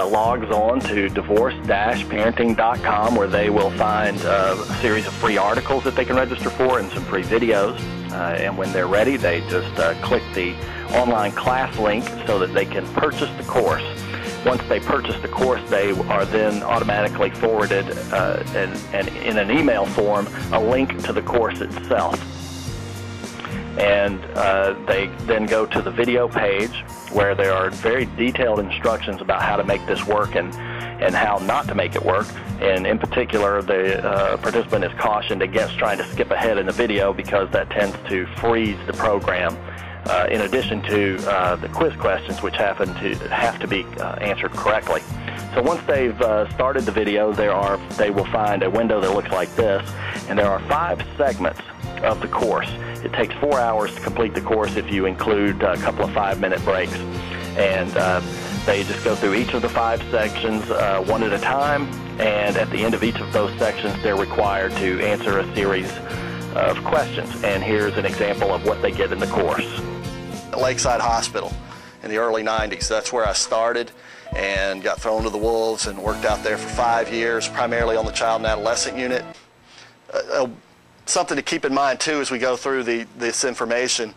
logs on to divorce-parenting.com, where they will find a series of free articles that they can register for and some free videos. And when they're ready, they just click the online class link so that they can purchase the course. Once they purchase the course, they are then automatically forwarded and in an email form a link to the course itself. And they then go to the video page where there are very detailed instructions about how to make this work and how not to make it work. And in particular, the participant is cautioned against trying to skip ahead in the video because that tends to freeze the program, in addition to the quiz questions, which have to be answered correctly. So once they've started the video, they will find a window that looks like this, and there are 5 segments of the course. It takes 4 hours to complete the course if you include a couple of 5-minute breaks. And they just go through each of the 5 sections one at a time, and at the end of each of those sections, they're required to answer a series of questions. And here's an example of what they get in the course. Lakeside Hospital in the early 90s. That's where I started and got thrown to the wolves and worked out there for 5 years, primarily on the child and adolescent unit. Something to keep in mind too as we go through this information.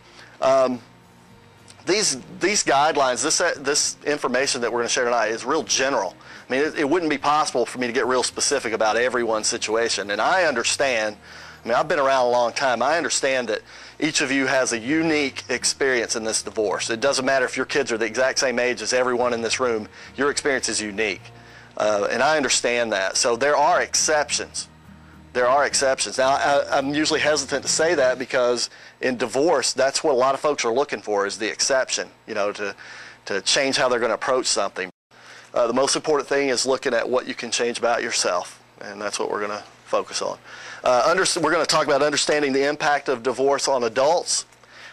These guidelines, this information that we're going to share tonight is real general. I mean, it wouldn't be possible for me to get real specific about everyone's situation. And I understand, I mean, I've been around a long time. I understand that each of you has a unique experience in this divorce. It doesn't matter if your kids are the exact same age as everyone in this room. Your experience is unique. And I understand that. So there are exceptions. There are exceptions. Now, I'm usually hesitant to say that because in divorce, that's what a lot of folks are looking for, is the exception, you know, to change how they're going to approach something. The most important thing is looking at what you can change about yourself, and that's what we're going to focus on. We're going to talk about understanding the impact of divorce on adults.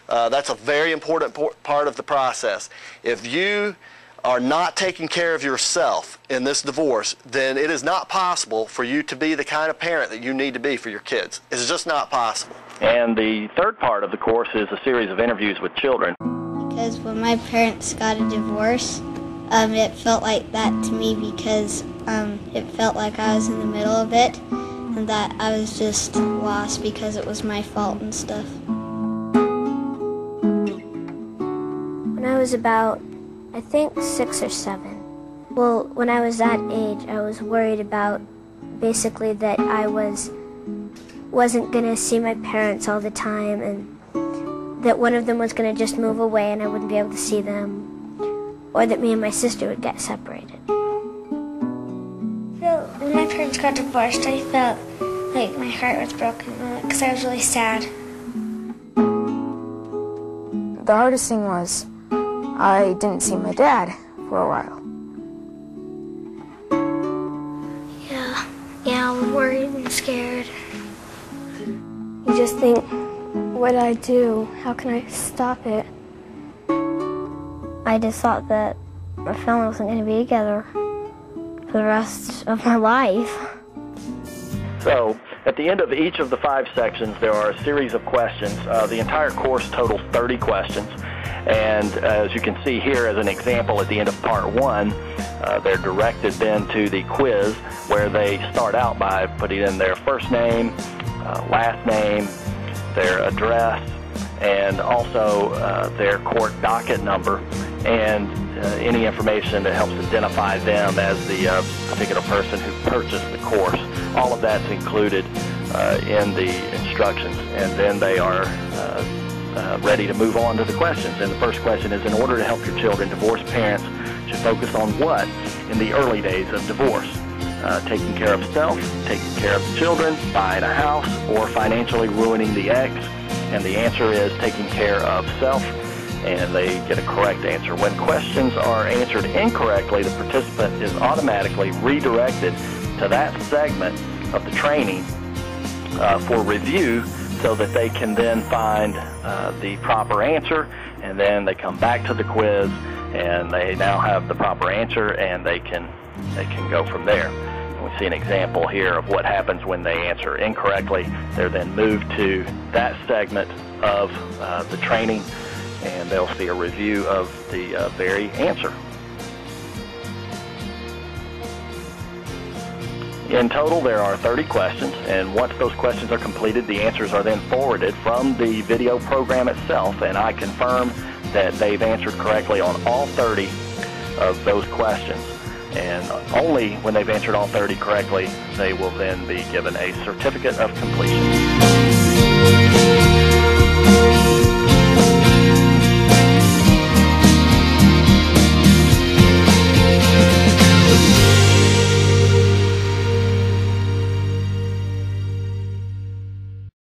That's a very important part of the process. If you are not taking care of yourself in this divorce, then it is not possible for you to be the kind of parent that you need to be for your kids. It's just not possible. And the third part of the course is a series of interviews with children. Because when my parents got a divorce, it felt like that to me because it felt like I was in the middle of it and that I was just lost because it was my fault and stuff. When I was about, I think, 6 or 7. Well, when I was that age, I was worried about basically that I wasn't going to see my parents all the time and that one of them was going to just move away and I wouldn't be able to see them, or that me and my sister would get separated. So when my parents got divorced, I felt like my heart was broken because I was really sad. The hardest thing was I didn't see my dad for a while. Yeah, I'm worried and scared. You just think, what did I do? How can I stop it? I just thought that my family wasn't going to be together for the rest of my life. So, at the end of each of the 5 sections, there are a series of questions. The entire course totals 30 questions. And as you can see here as an example, at the end of part 1, they're directed then to the quiz, where they start out by putting in their first name, last name, their address, and also their court docket number, and any information that helps identify them as the particular person who purchased the course. All of that's included in the instructions, and then they are ready to move on to the questions. And the first question is, in order to help your children, divorced parents should focus on what in the early days of divorce? Taking care of self, taking care of the children, buying a house, or financially ruining the ex? And the answer is taking care of self, and they get a correct answer. When questions are answered incorrectly, the participant is automatically redirected to that segment of the training for review, so that they can then find the proper answer, and then they come back to the quiz and they now have the proper answer, and they can go from there. And we see an example here of what happens when they answer incorrectly. They're then moved to that segment of the training, and they'll see a review of the very answer. In total, there are 30 questions, and once those questions are completed, the answers are then forwarded from the video program itself, and I confirm that they've answered correctly on all 30 of those questions. And only when they've answered all 30 correctly, they will then be given a certificate of completion.